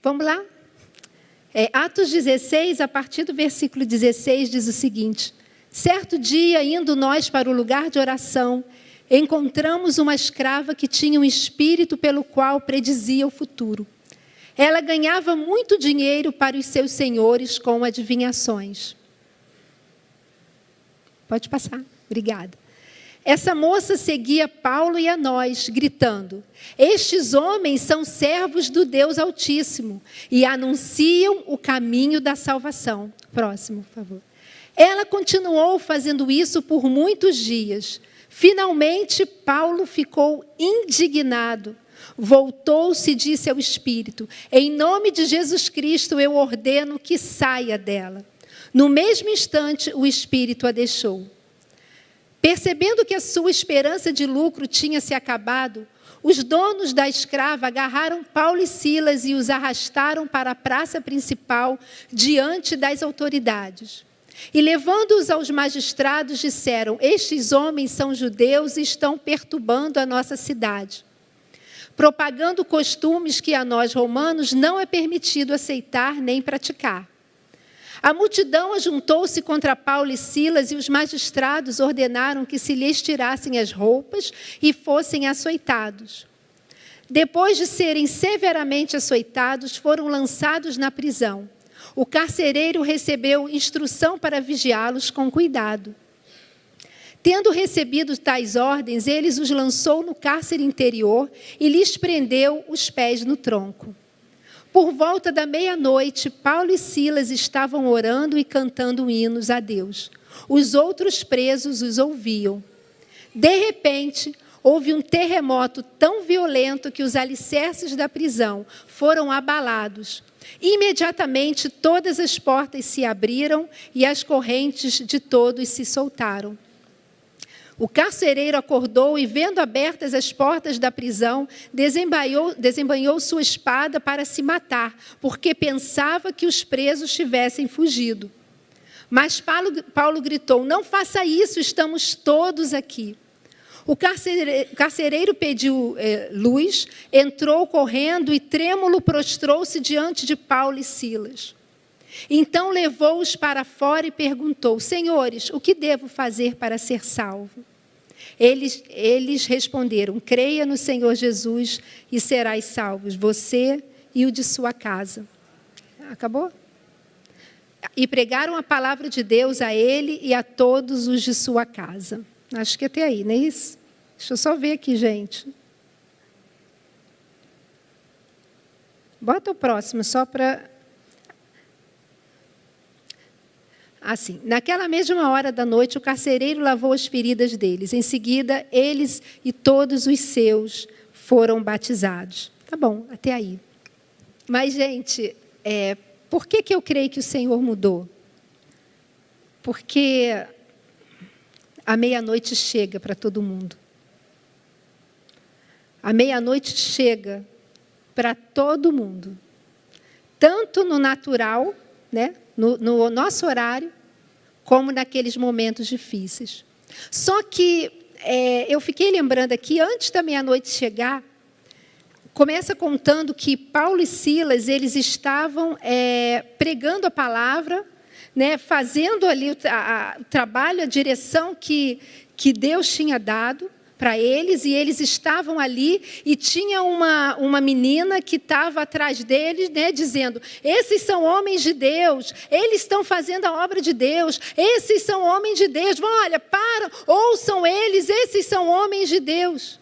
Vamos lá? Atos 16, a partir do versículo 16, diz o seguinte: certo dia, indo nós para o lugar de oração, encontramos uma escrava que tinha um espírito pelo qual predizia o futuro. Ela ganhava muito dinheiro para os seus senhores com adivinhações. Pode passar, obrigada. Essa moça seguia Paulo e a nós, gritando: estes homens são servos do Deus Altíssimo e anunciam o caminho da salvação. Próximo, por favor. Ela continuou fazendo isso por muitos dias. Finalmente, Paulo ficou indignado. Voltou-se e disse ao Espírito: em nome de Jesus Cristo, eu ordeno que saia dela. No mesmo instante, o Espírito a deixou. Percebendo que a sua esperança de lucro tinha se acabado, os donos da escrava agarraram Paulo e Silas e os arrastaram para a praça principal diante das autoridades. E levando-os aos magistrados, disseram: estes homens são judeus e estão perturbando a nossa cidade, propagando costumes que a nós romanos não é permitido aceitar nem praticar. A multidão ajuntou-se contra Paulo e Silas e os magistrados ordenaram que se lhes tirassem as roupas e fossem açoitados. Depois de serem severamente açoitados, foram lançados na prisão. O carcereiro recebeu instrução para vigiá-los com cuidado. Tendo recebido tais ordens, ele os lançou no cárcere interior e lhes prendeu os pés no tronco. Por volta da meia-noite, Paulo e Silas estavam orando e cantando hinos a Deus. Os outros presos os ouviam. De repente, houve um terremoto tão violento que os alicerces da prisão foram abalados. Imediatamente, todas as portas se abriram e as correntes de todos se soltaram. O carcereiro acordou e, vendo abertas as portas da prisão, desembainhou sua espada para se matar, porque pensava que os presos tivessem fugido. Mas Paulo gritou: não faça isso, estamos todos aqui. O carcereiro pediu luz, entrou correndo e trêmulo prostrou-se diante de Paulo e Silas. Então levou-os para fora e perguntou: senhores, o que devo fazer para ser salvo? Eles responderam: creia no Senhor Jesus e serás salvos, você e o de sua casa. Acabou? E pregaram a palavra de Deus a ele e a todos os de sua casa. Acho que até aí, não é isso? Deixa eu só ver aqui, gente. Bota o próximo, só para... Assim, naquela mesma hora da noite, o carcereiro lavou as feridas deles. Em seguida, eles e todos os seus foram batizados. Tá bom, até aí. Mas, gente, por que eu creio que o Senhor mudou? Porque a meia-noite chega para todo mundo. A meia-noite chega para todo mundo. Tanto no natural, né? No nosso horário, como naqueles momentos difíceis. Só que eu fiquei lembrando aqui, antes da meia-noite chegar, começa contando que Paulo e Silas, eles estavam pregando a palavra, né, fazendo ali o trabalho, a direção que Deus tinha dado para eles, e eles estavam ali, e tinha uma menina que estava atrás deles, né, dizendo: esses são homens de Deus, eles estão fazendo a obra de Deus, esses são homens de Deus, olha, ouçam eles, esses são homens de Deus.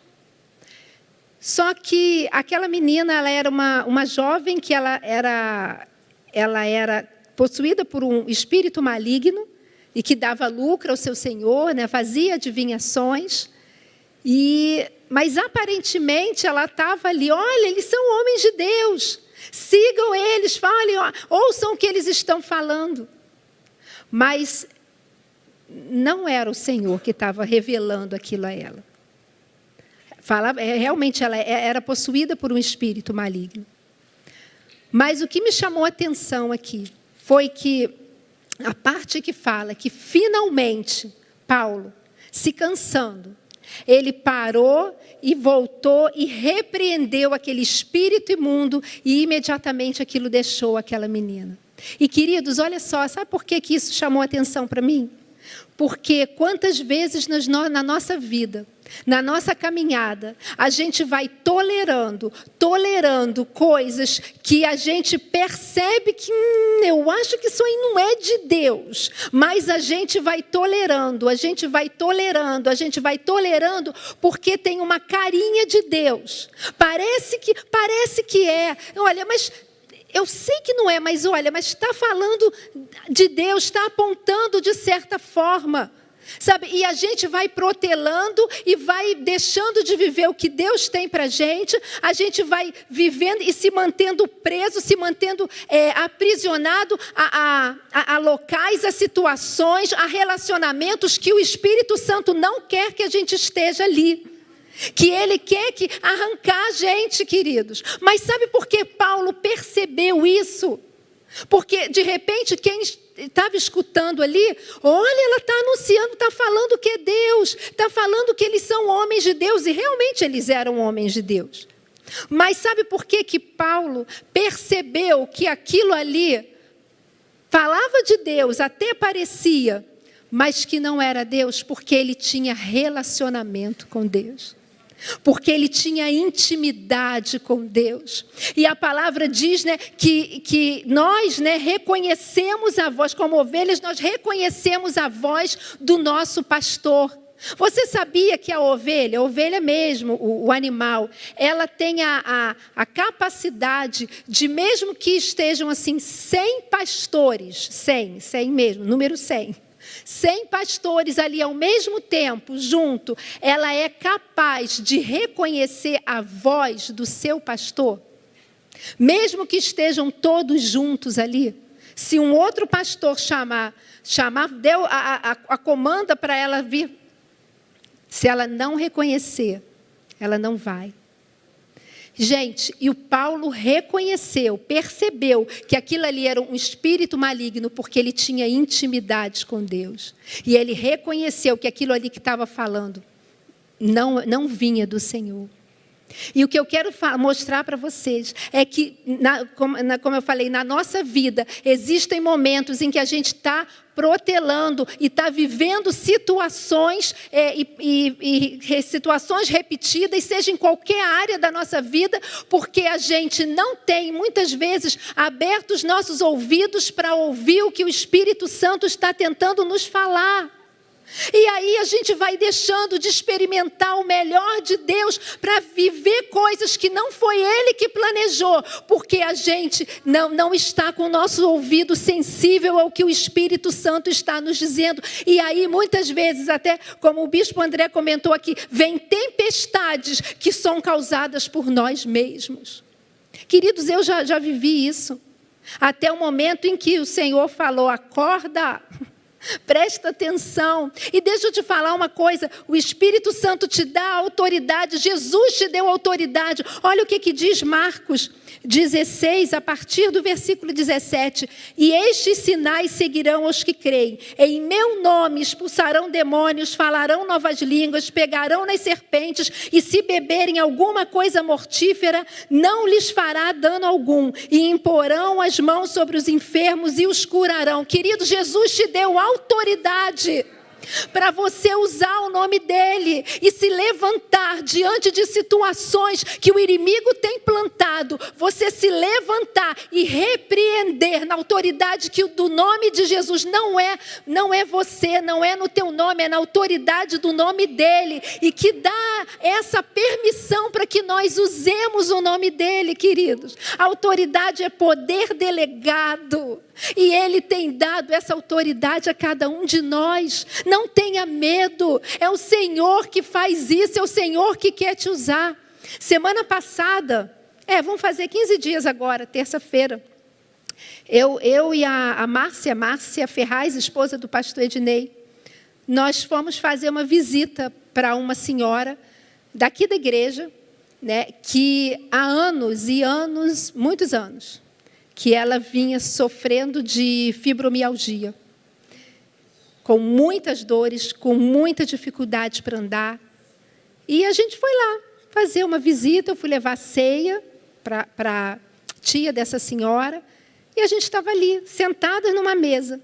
Só que aquela menina, ela era uma jovem que ela era possuída por um espírito maligno, e que dava lucro ao seu senhor, né, fazia adivinhações. Mas aparentemente ela estava ali: olha, eles são homens de Deus, sigam eles, falem, ouçam o que eles estão falando. Mas não era o Senhor que estava revelando aquilo a ela. Realmente ela era possuída por um espírito maligno. Mas o que me chamou a atenção aqui foi que a parte que fala que finalmente Paulo, se cansando, ele parou e voltou e repreendeu aquele espírito imundo e imediatamente aquilo deixou aquela menina. E, queridos, olha só, sabe por que isso chamou atenção para mim? Porque quantas vezes na nossa vida, na nossa caminhada, a gente vai tolerando coisas que a gente percebe que eu acho que isso aí não é de Deus, mas a gente vai tolerando, porque tem uma carinha de Deus. Parece que é. Olha, mas eu sei que não é, mas olha, mas está falando de Deus, está apontando de certa forma, sabe? E a gente vai protelando e vai deixando de viver o que Deus tem para a gente vai vivendo e se mantendo preso, se mantendo aprisionado a locais, a situações, a relacionamentos que o Espírito Santo não quer que a gente esteja ali. Que Ele quer arrancar a gente, queridos. Mas sabe por que Paulo percebeu isso? Porque, de repente, quem estava escutando ali, olha, ela está anunciando, está falando que é Deus, está falando que eles são homens de Deus, e realmente eles eram homens de Deus. Mas sabe por que Paulo percebeu que aquilo ali falava de Deus, até parecia, mas que não era Deus? Porque ele tinha relacionamento com Deus. Porque ele tinha intimidade com Deus. E a palavra diz, que nós, reconhecemos a voz, como ovelhas, nós reconhecemos a voz do nosso pastor. Você sabia que a ovelha mesmo, o animal, ela tem a capacidade de, mesmo que estejam assim 100 pastores, 100 mesmo, número 100 pastores ali ao mesmo tempo, junto, ela é capaz de reconhecer a voz do seu pastor? Mesmo que estejam todos juntos ali, se um outro pastor deu a comanda para ela vir, se ela não reconhecer, ela não vai. Gente, e o Paulo percebeu que aquilo ali era um espírito maligno, porque ele tinha intimidade com Deus. E ele reconheceu que aquilo ali que estava falando não vinha do Senhor. E o que eu quero mostrar para vocês é que, como eu falei, na nossa vida, existem momentos em que a gente está protelando e está vivendo situações situações repetidas, seja em qualquer área da nossa vida, porque a gente não tem, muitas vezes, aberto os nossos ouvidos para ouvir o que o Espírito Santo está tentando nos falar. E aí a gente vai deixando de experimentar o melhor de Deus para viver coisas que não foi Ele que planejou, porque a gente não está com o nosso ouvido sensível ao que o Espírito Santo está nos dizendo. E aí muitas vezes, até como o bispo André comentou aqui, vem tempestades que são causadas por nós mesmos. Queridos, eu já vivi isso, até o momento em que o Senhor falou: acorda, presta atenção. E deixa eu te falar uma coisa, o Espírito Santo te dá autoridade, Jesus te deu autoridade. Olha o que diz Marcos 16, a partir do versículo 17. E estes sinais seguirão os que creem. Em meu nome expulsarão demônios, falarão novas línguas, pegarão nas serpentes, e se beberem alguma coisa mortífera, não lhes fará dano algum. E imporão as mãos sobre os enfermos e os curarão. Querido, Jesus te deu autoridade para você usar o nome dele e se levantar diante de situações que o inimigo tem plantado, você se levantar e repreender na autoridade que do nome de Jesus. Não é você, não é no teu nome, é na autoridade do nome dele, e que dá essa permissão para que nós usemos o nome dele, queridos. A autoridade é poder delegado, e Ele tem dado essa autoridade a cada um de nós. Não tenha medo, é o Senhor que faz isso, é o Senhor que quer te usar. Semana passada, vamos fazer 15 dias agora, terça-feira, eu e a Márcia Ferraz, esposa do pastor Ednei, nós fomos fazer uma visita para uma senhora daqui da igreja, que há anos e anos, muitos anos, que ela vinha sofrendo de fibromialgia, com muitas dores, com muita dificuldade para andar, E a gente foi lá fazer uma visita, eu fui levar ceia para a tia dessa senhora, e a gente estava ali, sentadas numa mesa,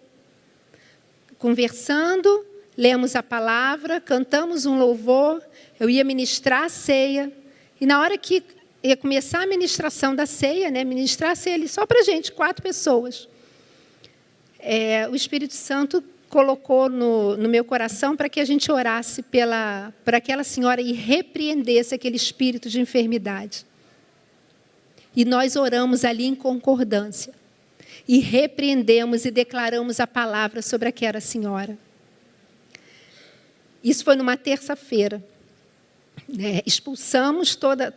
conversando, lemos a palavra, cantamos um louvor, eu ia ministrar a ceia, e na hora que ia começar a ministração da ceia, né, ministrar a ceia ali só para a gente, 4 pessoas, o Espírito Santo colocou no meu coração para que a gente orasse para aquela senhora e repreendesse aquele espírito de enfermidade. E nós oramos ali em concordância. E repreendemos e declaramos a palavra sobre aquela senhora. Isso foi numa terça-feira. Expulsamos toda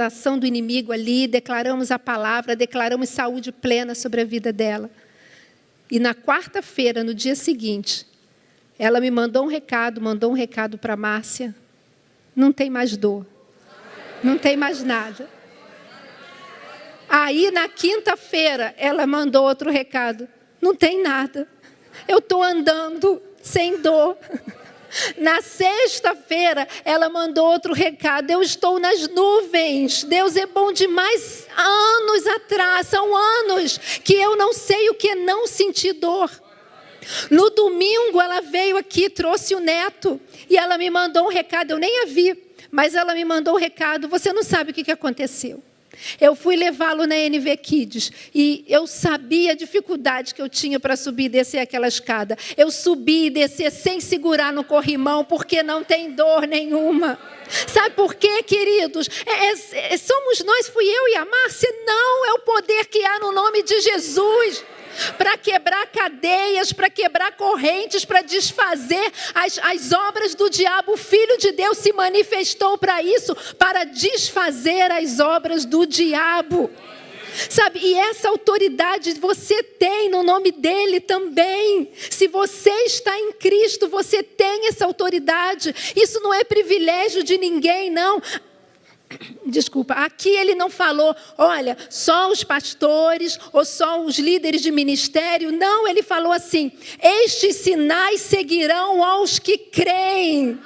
a ação do inimigo ali, declaramos a palavra, declaramos saúde plena sobre a vida dela. E na quarta-feira, no dia seguinte, ela me mandou um recado para a Márcia. Não tem mais dor, não tem mais nada. Aí, na quinta-feira, ela mandou outro recado. Não tem nada. Eu estou andando sem dor. Na sexta-feira, ela mandou outro recado. Eu estou nas nuvens. Deus é bom demais. Anos atrás, são anos que eu não sei o que é não sentir dor. No domingo, ela veio aqui, trouxe o neto. E ela me mandou um recado. Eu nem a vi, mas ela me mandou um recado. Você não sabe o que aconteceu. Eu fui levá-lo na NV Kids e eu sabia a dificuldade que eu tinha para subir e descer aquela escada. Eu subi e descer sem segurar no corrimão, porque não tem dor nenhuma. Sabe por quê, queridos? Somos nós, fui eu e a Márcia? Não, é o poder que há no nome de Jesus. Para quebrar cadeias, para quebrar correntes, para desfazer as obras do diabo. O Filho de Deus se manifestou para isso, para desfazer as obras do diabo. Sabe, e essa autoridade você tem no nome dele também. Se você está em Cristo, você tem essa autoridade. Isso não é privilégio de ninguém, não. Desculpa, aqui ele não falou, olha, só os pastores ou só os líderes de ministério. Não, ele falou assim, estes sinais seguirão aos que creem.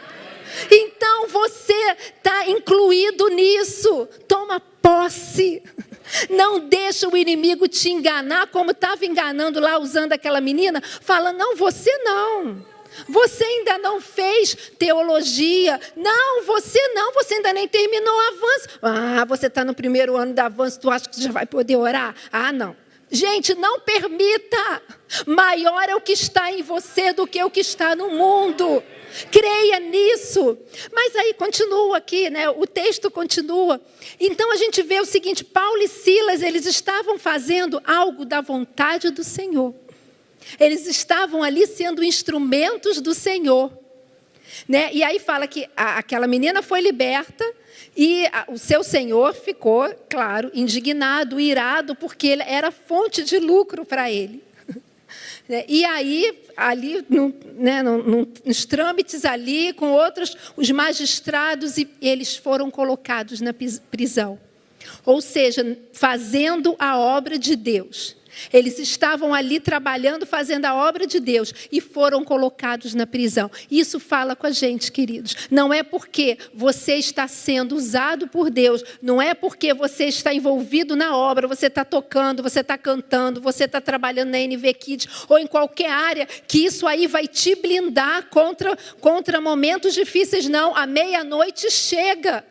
Então você está incluído nisso. Toma posse. Não deixa o inimigo te enganar, como estava enganando lá, usando aquela menina, falando, não, você não. Você ainda não fez teologia. Não, você ainda nem terminou o avanço. Ah, você está no primeiro ano do avanço, tu acha que já vai poder orar? Ah, não. Gente, não permita. Maior é o que está em você do que o que está no mundo. Creia nisso. Mas aí continua aqui, né? O texto continua. Então a gente vê o seguinte, Paulo e Silas, eles estavam fazendo algo da vontade do Senhor. Eles estavam ali sendo instrumentos do Senhor. Né? E aí fala que aquela menina foi liberta e o seu senhor ficou, claro, indignado, irado, porque era fonte de lucro para ele. E aí, ali, nos trâmites ali, com outros, os magistrados, e eles foram colocados na prisão. Ou seja, fazendo a obra de Deus. Eles estavam ali trabalhando, fazendo a obra de Deus e foram colocados na prisão. Isso fala com a gente, queridos. Não é porque você está sendo usado por Deus, não é porque você está envolvido na obra, você está tocando, você está cantando, você está trabalhando na NV Kids ou em qualquer área, que isso aí vai te blindar contra momentos difíceis. Não, à meia-noite chega.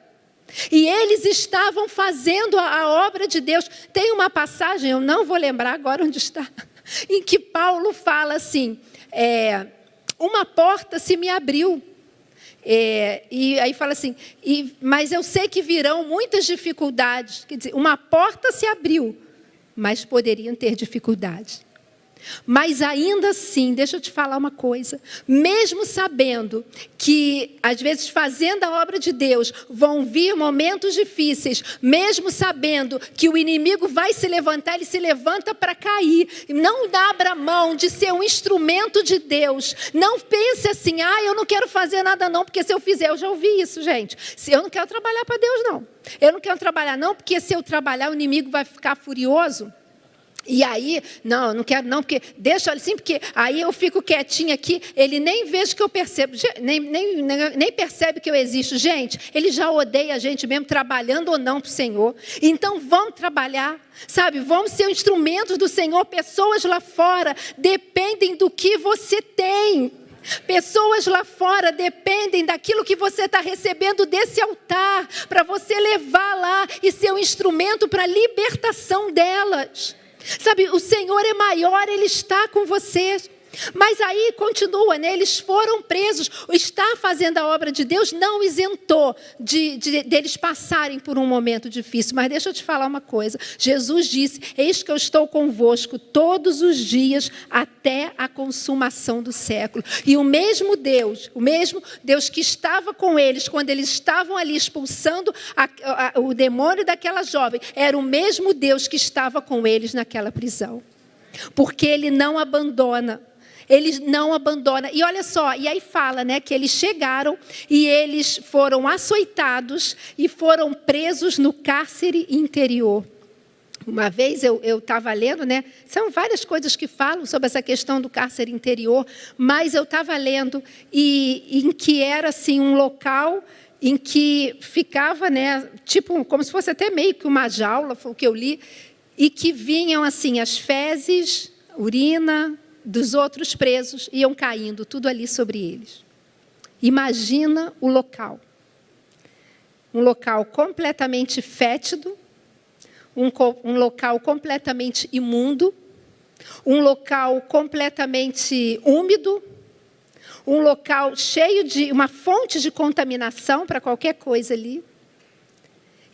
E eles estavam fazendo a obra de Deus. Tem uma passagem, eu não vou lembrar agora onde está, em que Paulo fala assim, uma porta se me abriu. E aí fala assim, mas eu sei que virão muitas dificuldades. Quer dizer, uma porta se abriu, mas poderiam ter dificuldades. Mas ainda assim, deixa eu te falar uma coisa, mesmo sabendo que, às vezes, fazendo a obra de Deus, vão vir momentos difíceis, mesmo sabendo que o inimigo vai se levantar, ele se levanta para cair, não abra mão de ser um instrumento de Deus, não pense assim, eu não quero fazer nada não, porque se eu fizer, eu já ouvi isso, gente, eu não quero trabalhar para Deus não, eu não quero trabalhar não, porque se eu trabalhar, o inimigo vai ficar furioso. E aí, não quero não, porque deixa assim, porque aí eu fico quietinha aqui, ele nem vejo que eu percebo, nem percebe que eu existo. Gente, ele já odeia a gente mesmo, trabalhando ou não para o Senhor. Então, vamos trabalhar, sabe? Vamos ser instrumentos do Senhor. Pessoas lá fora dependem do que você tem. Pessoas lá fora dependem daquilo que você está recebendo desse altar, para você levar lá e ser um instrumento para a libertação delas. Sabe, o Senhor é maior, Ele está com vocês. Mas aí continua, né? Eles foram presos. O estar fazendo a obra de Deus não isentou deles passarem por um momento difícil. Mas deixa eu te falar uma coisa. Jesus disse, eis que eu estou convosco todos os dias até a consumação do século. E o mesmo Deus que estava com eles quando eles estavam ali expulsando o demônio daquela jovem, era o mesmo Deus que estava com eles naquela prisão. Porque Ele não abandona. Ele não abandona. E olha só, e aí fala, né, que eles chegaram e eles foram açoitados e foram presos no cárcere interior. Uma vez eu estava lendo, né, são várias coisas que falam sobre essa questão do cárcere interior, mas eu estava lendo em que era assim um local em que ficava, né, tipo como se fosse até meio que uma jaula, foi o que eu li, e que vinham assim as fezes, urina dos outros presos, iam caindo tudo ali sobre eles. Imagina o local. Um local completamente fétido, um local completamente imundo, um local completamente úmido, um local cheio de uma fonte de contaminação para qualquer coisa ali.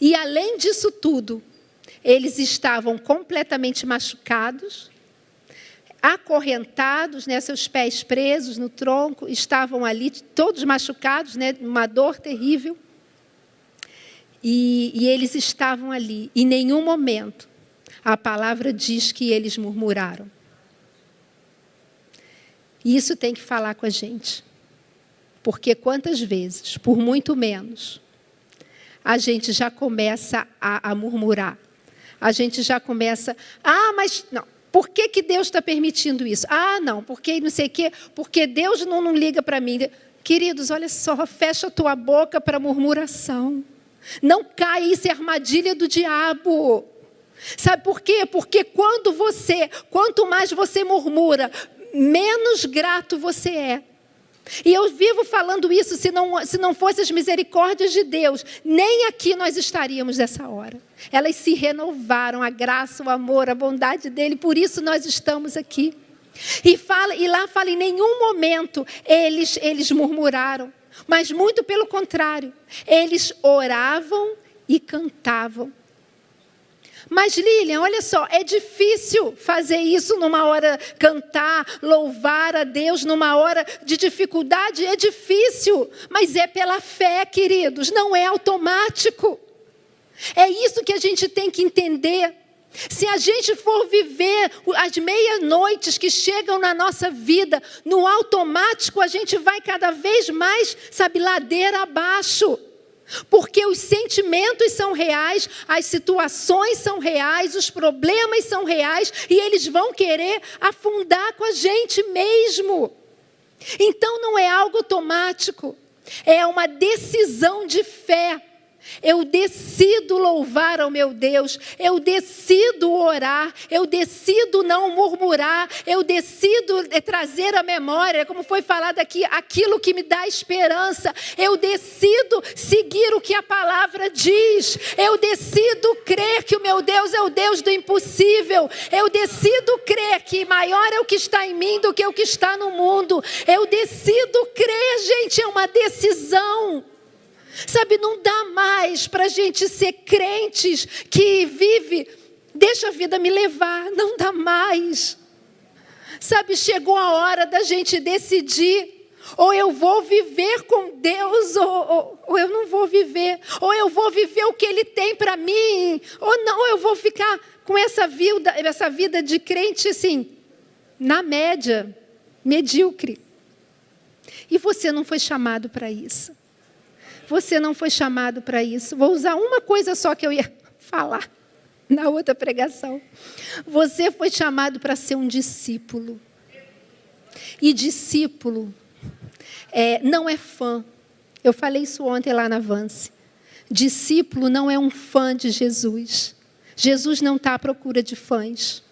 E além disso tudo, eles estavam completamente machucados, acorrentados, né, seus pés presos no tronco, estavam ali todos machucados, né, uma dor terrível. E eles estavam ali. Em nenhum momento a palavra diz que eles murmuraram. E isso tem que falar com a gente. Porque quantas vezes, por muito menos, a gente já começa a murmurar. A gente já começa, mas não. Por que Deus está permitindo isso? Não, porque não sei o quê, porque Deus não liga para mim. Queridos, olha só, fecha a tua boca para murmuração. Não cai, isso é armadilha do diabo. Sabe por quê? Porque quanto mais você murmura, menos grato você é. E eu vivo falando isso, se não fosse as misericórdias de Deus, nem aqui nós estaríamos nessa hora. Elas se renovaram, a graça, o amor, a bondade dele, por isso nós estamos aqui. E lá fala, em nenhum momento eles murmuraram, mas muito pelo contrário, eles oravam e cantavam. Mas Lilian, olha só, é difícil fazer isso numa hora, cantar, louvar a Deus numa hora de dificuldade, é difícil, mas é pela fé, queridos, não é automático. É isso que a gente tem que entender. Se a gente for viver as meia-noites que chegam na nossa vida, no automático, a gente vai cada vez mais, ladeira abaixo. Porque os sentimentos são reais, as situações são reais, os problemas são reais e eles vão querer afundar com a gente mesmo. Então não é algo automático, é uma decisão de fé. Eu decido louvar ao meu Deus, eu decido orar, eu decido não murmurar, eu decido trazer à memória, como foi falado aqui, aquilo que me dá esperança. Eu decido seguir o que a palavra diz, eu decido crer que o meu Deus é o Deus do impossível, eu decido crer que maior é o que está em mim do que o que está no mundo, eu decido crer, gente, é uma decisão. Sabe, não dá mais para a gente ser crentes que vive, deixa a vida me levar, não dá mais. Sabe, chegou a hora da gente decidir, ou eu vou viver com Deus, ou eu não vou viver, ou eu vou viver o que Ele tem para mim, ou não, eu vou ficar com essa vida de crente assim, na média, medíocre. E você não foi chamado para isso. Você não foi chamado para isso. Vou usar uma coisa só que eu ia falar. na outra pregação. Você foi chamado para ser um discípulo. E discípulo não é fã. Eu falei isso ontem lá na Avance. Discípulo não é um fã de Jesus. Jesus não está à procura de fãs.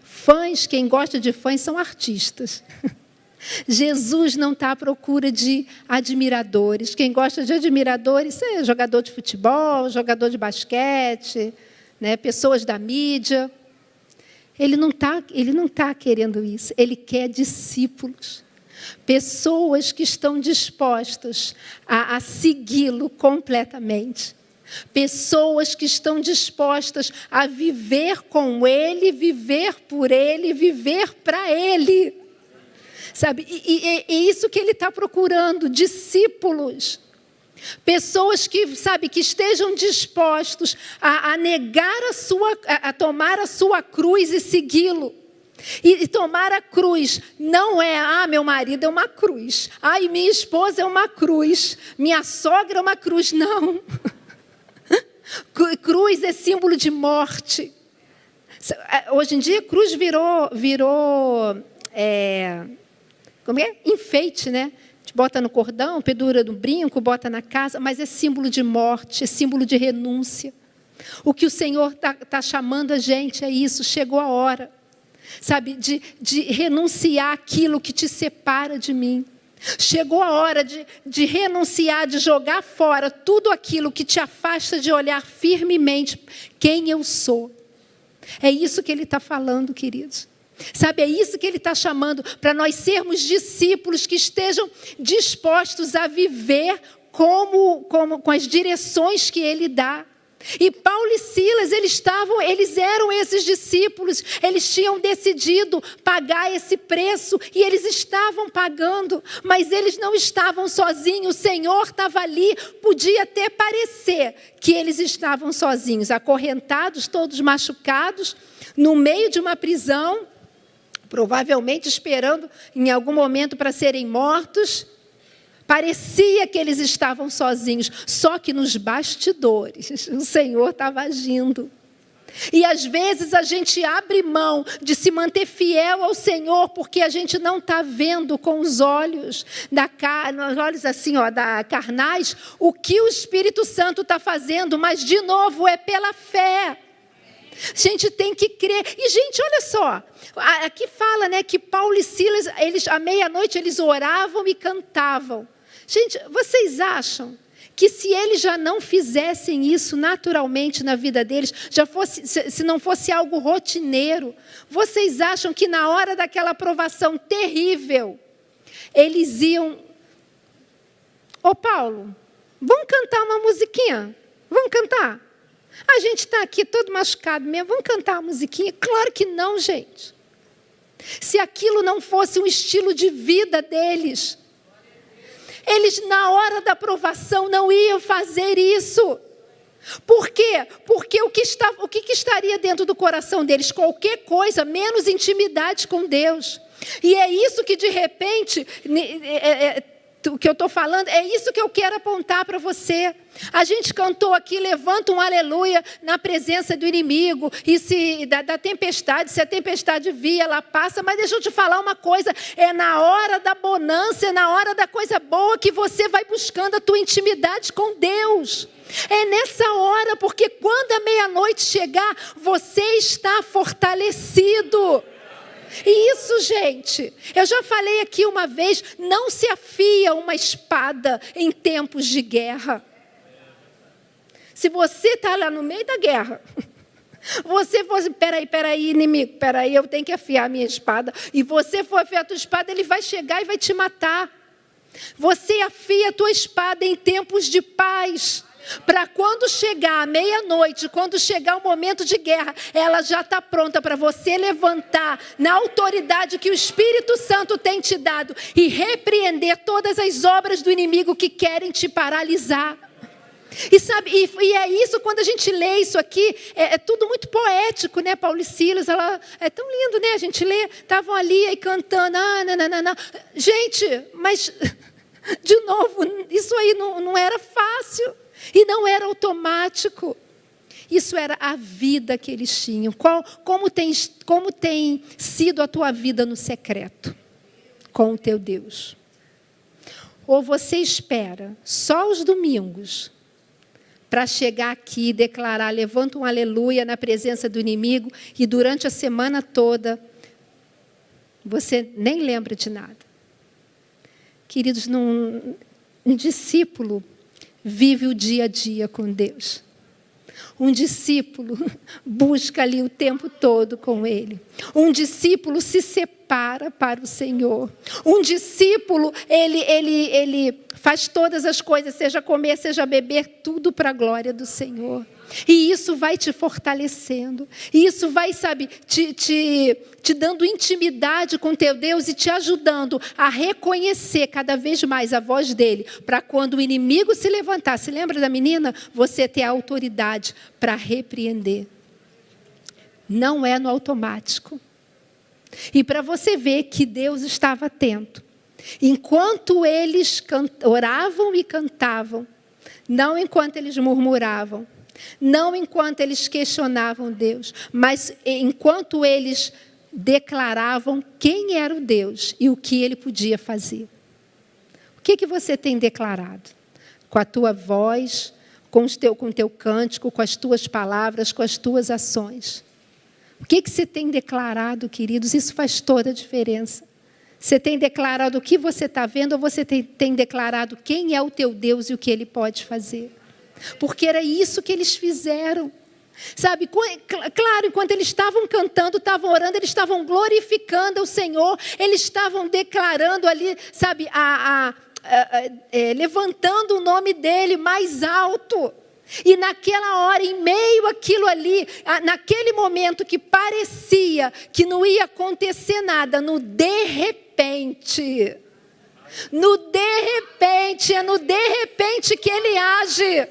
Fãs, quem gosta de fãs são artistas. Jesus não está à procura de admiradores. Quem gosta de admiradores é jogador de futebol, jogador de basquete, né, pessoas da mídia. Ele não tá querendo isso. Ele quer discípulos. Pessoas que estão dispostas a segui-lo completamente. Pessoas que estão dispostas a viver com Ele, viver por Ele, viver para Ele. Sabe? E é isso que Ele está procurando, discípulos. Pessoas que, sabe, que estejam dispostos a negar a tomar a sua cruz e segui-lo. E tomar a cruz não é, meu marido é uma cruz. E minha esposa é uma cruz. Minha sogra é uma cruz. Não. Cruz é símbolo de morte. Hoje em dia, cruz virou como é? Enfeite, né? A gente bota no cordão, pendura no brinco, bota na casa, mas é símbolo de morte, é símbolo de renúncia. O que o Senhor está chamando a gente é isso, chegou a hora, sabe, de renunciar aquilo que te separa de mim. Chegou a hora de renunciar, de jogar fora tudo aquilo que te afasta de olhar firmemente quem eu sou. É isso que Ele está falando, queridos. Sabe, é isso que Ele está chamando, para nós sermos discípulos que estejam dispostos a viver com as direções que Ele dá. E Paulo e Silas, eles eram esses discípulos, eles tinham decidido pagar esse preço e eles estavam pagando, mas eles não estavam sozinhos, o Senhor estava ali, podia até parecer que eles estavam sozinhos, acorrentados, todos machucados, no meio de uma prisão, provavelmente esperando em algum momento para serem mortos. Parecia que eles estavam sozinhos, só que nos bastidores o Senhor estava agindo. E às vezes a gente abre mão de se manter fiel ao Senhor, porque a gente não está vendo com os olhos assim, carnais, o que o Espírito Santo está fazendo, mas de novo é pela fé. A gente tem que crer. E, gente, olha só. Aqui fala, né, que Paulo e Silas, à meia-noite, eles oravam e cantavam. Gente, vocês acham que se eles já não fizessem isso naturalmente na vida deles, se não fosse algo rotineiro, vocês acham que na hora daquela provação terrível, eles iam... Paulo, vamos cantar uma musiquinha? Vamos cantar? A gente está aqui todo machucado mesmo, vamos cantar uma musiquinha? Claro que não, gente. Se aquilo não fosse um estilo de vida deles, eles na hora da provação não iam fazer isso. Por quê? Porque o que estaria dentro do coração deles? Qualquer coisa, menos intimidade com Deus. E é isso que de repente... O que eu estou falando, é isso que eu quero apontar para você. A gente cantou aqui, levanta um aleluia na presença do inimigo, e da tempestade, se a tempestade vir, ela passa, mas deixa eu te falar uma coisa, é na hora da bonança, é na hora da coisa boa que você vai buscando a tua intimidade com Deus. É nessa hora, porque quando a meia-noite chegar, você está fortalecido. E isso, gente, eu já falei aqui uma vez, não se afia uma espada em tempos de guerra. Se você está lá no meio da guerra, você fosse, peraí, inimigo, peraí, eu tenho que afiar a minha espada. E você for afiar a tua espada, ele vai chegar e vai te matar. Você afia a tua espada em tempos de paz. Para quando chegar a meia-noite, quando chegar o momento de guerra, ela já está pronta para você levantar na autoridade que o Espírito Santo tem te dado e repreender todas as obras do inimigo que querem te paralisar. E sabe, e é isso, quando a gente lê isso aqui, é tudo muito poético, né? Paulo e Silas, é tão lindo, né? A gente lê, estavam ali aí cantando, não. Gente, mas, de novo, isso aí não era fácil. E não era automático. Isso era a vida que eles tinham. Como tem sido a tua vida no secreto com o teu Deus? Ou você espera só os domingos para chegar aqui e declarar, levanta um aleluia na presença do inimigo, e durante a semana toda você nem lembra de nada? Queridos, um discípulo vive o dia a dia com Deus. Um discípulo busca ali o tempo todo com Ele. Um discípulo se separa para o Senhor. Um discípulo, ele faz todas as coisas, seja comer, seja beber, tudo para a glória do Senhor. E isso vai te fortalecendo. E isso vai, te dando intimidade com teu Deus e te ajudando a reconhecer cada vez mais a voz dele. Para quando o inimigo se levantar, se lembra da menina? Você ter a autoridade para repreender. Não é no automático. E para você ver que Deus estava atento. Enquanto eles oravam e cantavam, não enquanto eles murmuravam, não enquanto eles questionavam Deus, mas enquanto eles declaravam quem era o Deus e o que Ele podia fazer. O que você tem declarado? Com a tua voz, com o teu cântico, com as tuas palavras, com as tuas ações. O que você tem declarado, queridos? Isso faz toda a diferença. Você tem declarado o que você está vendo, ou você tem declarado quem é o teu Deus e o que Ele pode fazer? Porque era isso que eles fizeram. Sabe, claro, enquanto eles estavam cantando, estavam orando, eles estavam glorificando o Senhor, eles estavam declarando ali, sabe, levantando o nome dEle mais alto. E naquela hora, em meio àquilo ali, naquele momento que parecia que não ia acontecer nada, no de repente, é no de repente que Ele age.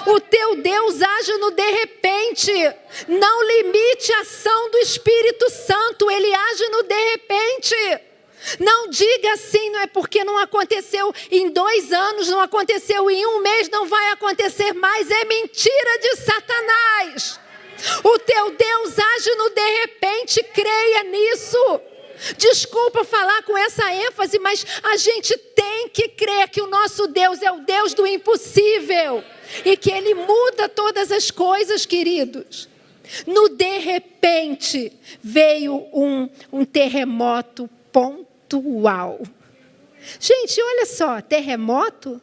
O teu Deus age no de repente. Não limite a ação do Espírito Santo, Ele age no de repente. Não diga assim, não é porque não aconteceu em 2 anos, não aconteceu em 1 mês, não vai acontecer mais. É mentira de Satanás. O teu Deus age no de repente, creia nisso. Desculpa falar com essa ênfase, mas a gente tem que crer que o nosso Deus é o Deus do impossível. E que Ele muda todas as coisas, queridos. No de repente, veio um terremoto pontual. Gente, olha só, terremoto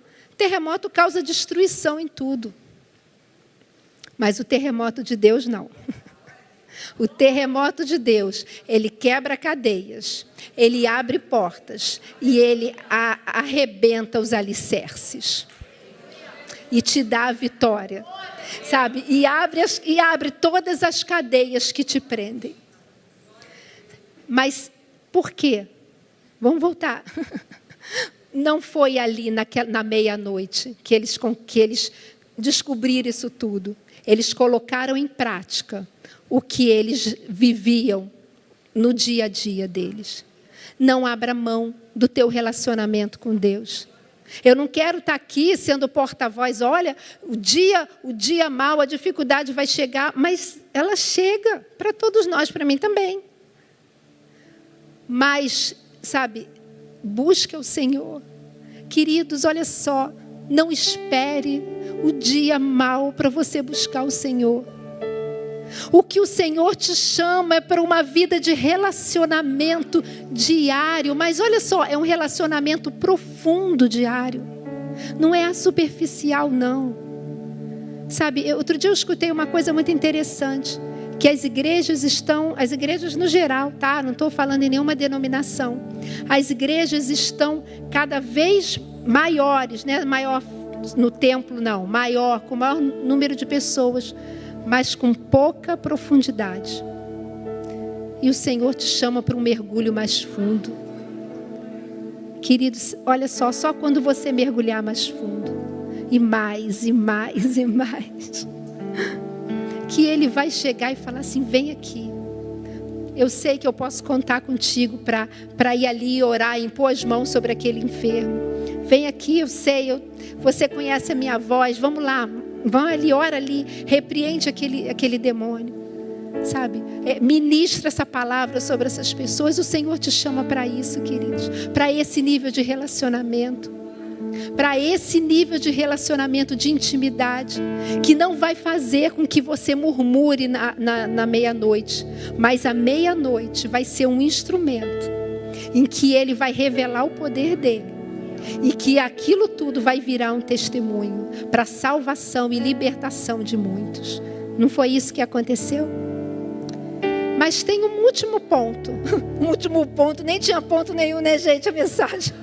causa destruição em tudo. Mas o terremoto de Deus não. O terremoto de Deus, Ele quebra cadeias, Ele abre portas e Ele arrebenta os alicerces. E te dá a vitória, sabe? E abre todas as cadeias que te prendem. Mas por quê? Vamos voltar. Não foi ali na meia-noite que eles descobriram isso tudo. Eles colocaram em prática o que eles viviam no dia a dia deles. Não abra mão do teu relacionamento com Deus. Eu não quero estar aqui sendo porta-voz. Olha, o dia mau, a dificuldade vai chegar, mas ela chega para todos nós, para mim também. Mas, sabe, busca o Senhor. Queridos, olha só, não espere o dia mau para você buscar o Senhor. O que o Senhor te chama é para uma vida de relacionamento diário. Mas olha só, é um relacionamento profundo diário. Não é superficial, não. Sabe, outro dia eu escutei uma coisa muito interessante. Que as igrejas no geral, tá? Não estou falando em nenhuma denominação. As igrejas estão cada vez maiores, né? Maior no templo, não. Maior, com maior número de pessoas, mas com pouca profundidade. E o Senhor te chama para um mergulho mais fundo. Queridos, olha só quando você mergulhar mais fundo, e mais, e mais, e mais, que Ele vai chegar e falar assim, vem aqui. Eu sei que eu posso contar contigo para ir ali orar, impor as mãos sobre aquele enfermo. Vem aqui, eu sei, você conhece a minha voz, vamos lá. Vão ali, ora ali, repreende aquele demônio, sabe? Ministra essa palavra sobre essas pessoas. O Senhor te chama para isso, queridos. Para esse nível de relacionamento. Para esse nível de relacionamento, de intimidade, que não vai fazer com que você murmure na meia-noite, mas a meia-noite vai ser um instrumento em que Ele vai revelar o poder dEle, e que aquilo tudo vai virar um testemunho para a salvação e libertação de muitos. Não foi isso que aconteceu? Mas tem um último ponto. Um último ponto, nem tinha ponto nenhum, né, gente, a mensagem.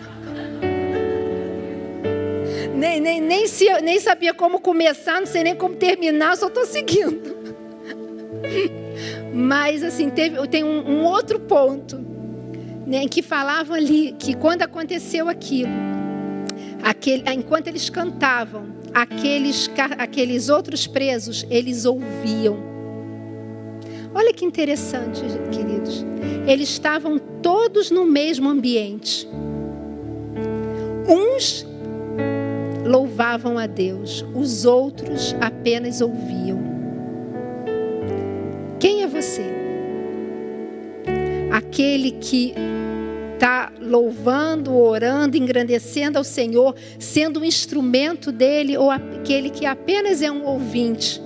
Nem sabia como começar, não sei nem como terminar, só estou seguindo. Mas assim, tem um outro ponto, né, que falavam ali, que quando aconteceu aquilo, enquanto eles cantavam, aqueles outros presos, eles ouviam. Olha que interessante, queridos. Eles estavam todos no mesmo ambiente. Uns louvavam a Deus, os outros apenas ouviam. Quem é você? Aquele que está louvando, orando, engrandecendo ao Senhor, sendo um instrumento dele, ou aquele que apenas é um ouvinte?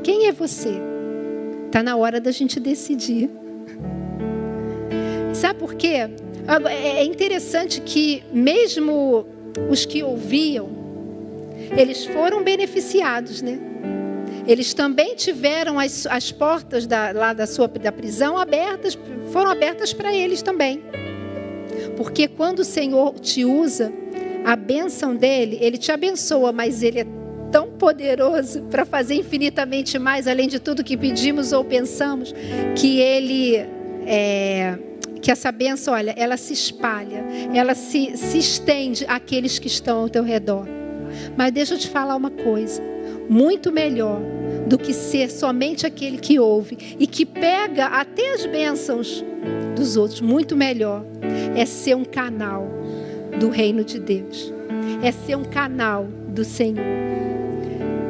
Quem é você? Está na hora da gente decidir. Sabe por quê? É interessante que mesmo os que ouviam, eles foram beneficiados, né? Eles também tiveram as portas da prisão abertas, foram abertas para eles também. Porque quando o Senhor te usa, a bênção dele, Ele te abençoa, mas Ele é tão poderoso para fazer infinitamente mais, além de tudo que pedimos ou pensamos, que que essa bênção, olha, ela se espalha, ela se estende àqueles que estão ao teu redor. Mas deixa eu te falar uma coisa, muito melhor do que ser somente aquele que ouve e que pega até as bênçãos dos outros, muito melhor é ser um canal do reino de Deus, é ser um canal do Senhor.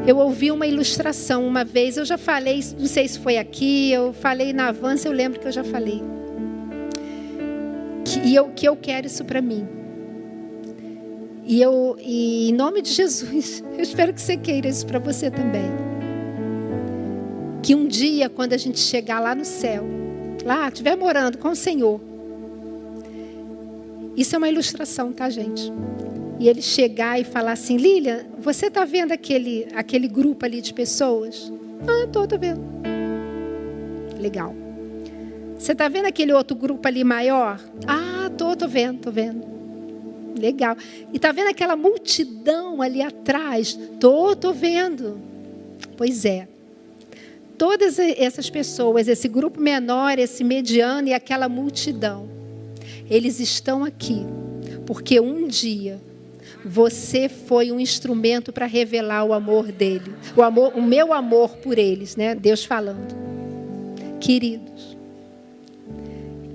Eu ouvi uma ilustração uma vez, eu já falei, não sei se foi aqui, eu falei na Avança, eu lembro que eu já falei. Que eu quero isso para mim. E em nome de Jesus, eu espero que você queira isso para você também. Que um dia, quando a gente chegar lá no céu, lá, estiver morando com o Senhor, isso é uma ilustração, tá, gente? E ele chegar e falar assim: Lília, você está vendo aquele grupo ali de pessoas? Ah, tô vendo. Legal. Você está vendo aquele outro grupo ali maior? Ah, tô vendo. Legal. E está vendo aquela multidão ali atrás? Tô vendo. Pois é. Todas essas pessoas, esse grupo menor, esse mediano e aquela multidão, eles estão aqui porque um dia você foi um instrumento para revelar o amor dele, o meu amor por eles, né? Deus falando. Queridos,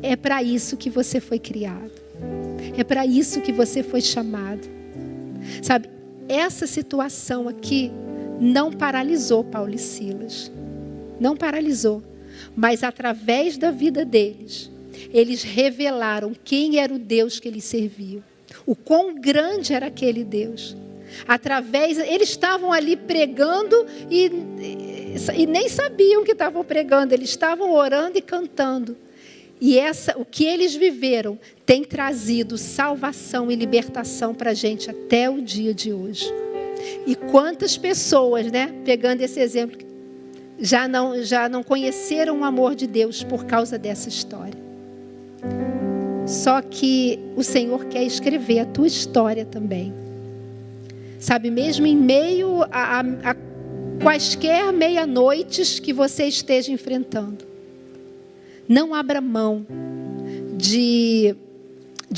é para isso que você foi criado. É para isso que você foi chamado. Sabe, essa situação aqui não paralisou Paulo e Silas. Não paralisou. Mas através da vida deles, eles revelaram quem era o Deus que eles serviam. O quão grande era aquele Deus. Eles estavam ali pregando e nem sabiam que estavam pregando. Eles estavam orando e cantando. E o que eles viveram tem trazido salvação e libertação para a gente até o dia de hoje. E quantas pessoas, né, pegando esse exemplo, já não conheceram o amor de Deus por causa dessa história. Só que o Senhor quer escrever a tua história também. Sabe, mesmo em meio a quaisquer meia-noites que você esteja enfrentando, não abra mão de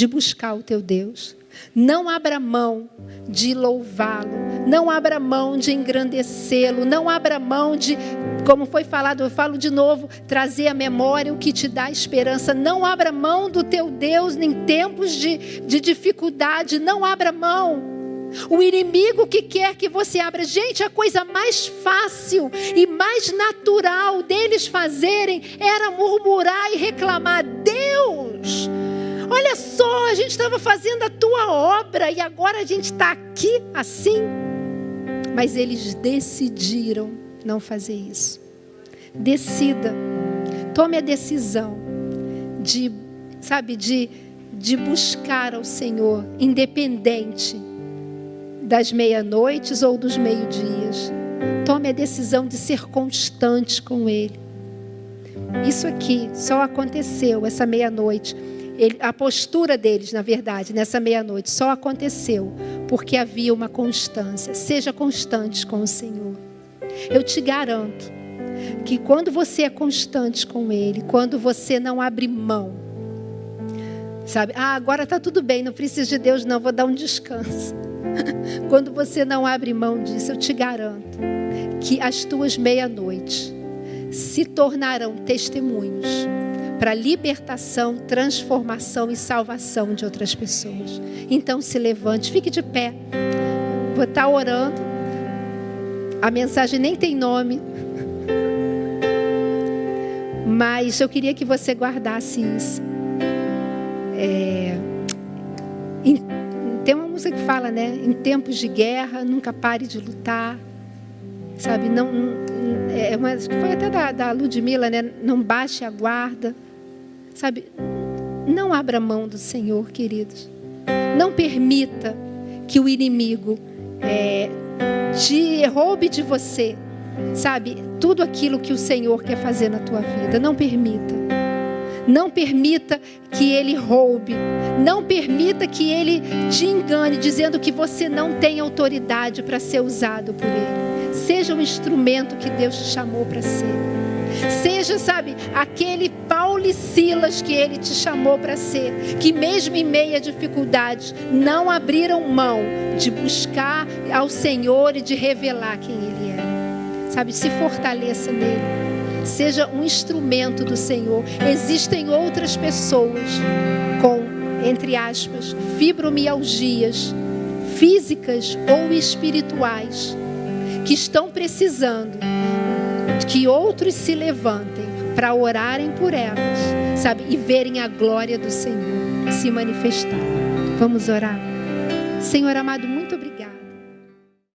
buscar o teu Deus. Não abra mão de louvá-lo. Não abra mão de engrandecê-lo. Não abra mão de, como foi falado, eu falo de novo, trazer à memória o que te dá esperança. Não abra mão do teu Deus em tempos de dificuldade. Não abra mão. O inimigo que quer que você abra. Gente, a coisa mais fácil e mais natural deles fazerem era murmurar e reclamar. Deus, olha só, a gente estava fazendo a tua obra e agora a gente está aqui assim. Mas eles decidiram não fazer isso. Decida, tome a decisão de buscar ao Senhor, independente das meia-noites ou dos meio-dias. Tome a decisão de ser constante com Ele. Isso aqui só aconteceu, essa meia-noite. A postura deles, na verdade, nessa meia-noite, só aconteceu porque havia uma constância. Seja constante com o Senhor. Eu te garanto que quando você é constante com Ele, quando você não abre mão, sabe? Agora está tudo bem, não preciso de Deus não, vou dar um descanso. Quando você não abre mão disso, eu te garanto que as tuas meia-noites se tornarão testemunhos para libertação, transformação e salvação de outras pessoas. Então se levante, fique de pé. Vou estar orando. A mensagem nem tem nome, mas eu queria que você guardasse isso. Tem uma música que fala, né? Em tempos de guerra, nunca pare de lutar. Sabe? Foi até da Ludmilla, né? Não baixe a guarda. Sabe? Não abra mão do Senhor, queridos. Não permita que o inimigo te roube de você, sabe? Tudo aquilo que o Senhor quer fazer na tua vida. Não permita. Não permita que ele roube. Não permita que ele te engane, dizendo que você não tem autoridade para ser usado por ele. Seja o instrumento que Deus te chamou para ser. Seja, sabe, aquele Paulo e Silas que ele te chamou para ser, que mesmo em meio a dificuldades, não abriram mão de buscar ao Senhor e de revelar quem Ele é. Sabe, se fortaleça nele. Seja um instrumento do Senhor. Existem outras pessoas com, entre aspas, fibromialgias físicas ou espirituais, que estão precisando que outros se levantem para orarem por elas, sabe? E verem a glória do Senhor se manifestar. Vamos orar. Senhor amado, muito obrigado.